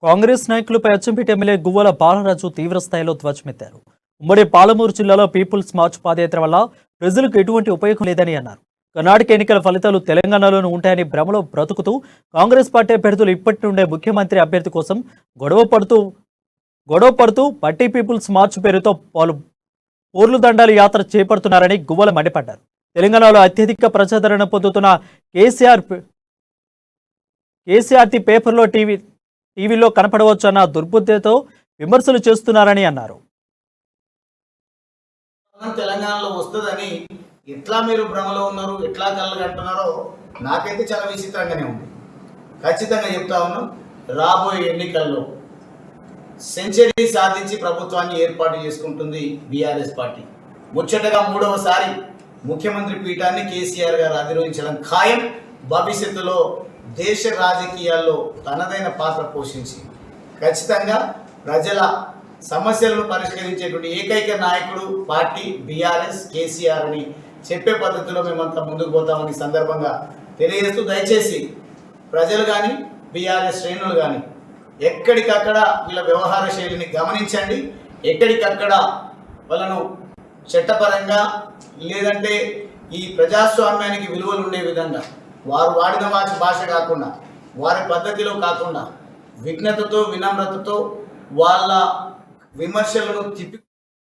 కాంగ్రెస్ నాయకులపై అచ్చంపేట ఎమ్మెల్యే గువ్వల బాలరాజు తీవ్రస్థాయిలో ధ్వజమెత్తారు. ఉమ్మడి పాలమూరు జిల్లాలో పీపుల్స్ మార్చ్ పాదయాత్ర వల్ల ప్రజలకు ఎటువంటి ఉపయోగం లేదని అన్నారు. కర్ణాటక ఎన్నికల ఫలితాలు తెలంగాణలోనూ ఉంటాయని భ్రమలో బ్రతుకుతూ కాంగ్రెస్ పార్టీ అభ్యర్థులు ఇప్పటి నుండే ముఖ్యమంత్రి అభ్యర్థి కోసం గొడవ పడుతూ పట్టీ పీపుల్స్ మార్చ్ పేరుతో పలు పోర్లు దండాలు యాత్ర చేపడుతున్నారని గువ్వల మండిపడ్డారు. తెలంగాణలో అత్యధిక ప్రజాదరణ పొందుతున్న కేసీఆర్టీ పేపర్లో టీవీలో కనపడవచ్చు అన్న దుర్బుద్ధితో విమర్శలు చేస్తున్నారని అన్నారు. తెలంగాణలో వస్తుందని ఎట్లా మీరు భ్రమలో ఉన్నారు, ఎట్లా కళ్ళు కంటున్నారో నాకైతే చాలా విచిత్రంగానే ఉంది. ఖచ్చితంగా చెప్తా ఉన్నాం, రాబోయే ఎన్నికల్లో సెంచరీ సాధించి ప్రభుత్వాన్ని ఏర్పాటు చేసుకుంటుంది బీఆర్ఎస్ పార్టీ. ముచ్చటగా మూడవసారి ముఖ్యమంత్రి పీఠాన్ని కేసీఆర్ గారు అధిరోహించడం ఖాయం. భవిష్యత్తులో దేశ రాజకీయాల్లో తనదైన పాత్ర పోషించి ఖచ్చితంగా ప్రజల సమస్యలను పరిష్కరించేటువంటి ఏకైక నాయకుడు పార్టీ బీఆర్ఎస్ కేసీఆర్ అని చెప్పే పద్ధతిలో మేమంతా ముందుకు పోతామని సందర్భంగా తెలియజేస్తూ, దయచేసి ప్రజలు కానీ బీఆర్ఎస్ శ్రేణులు కానీ ఎక్కడికక్కడ వీళ్ళ వ్యవహార శైలిని గమనించండి. ఎక్కడికక్కడ వాళ్ళను చట్టపరంగా లేదంటే ఈ ప్రజాస్వామ్యానికి విలువలు ఉండే విధంగా వారు వాడిన భాష కాకుండా, వారి పద్ధతిలో కాకుండా విఘ్నతతో వినమ్రతతో వాళ్ళ విమర్శలను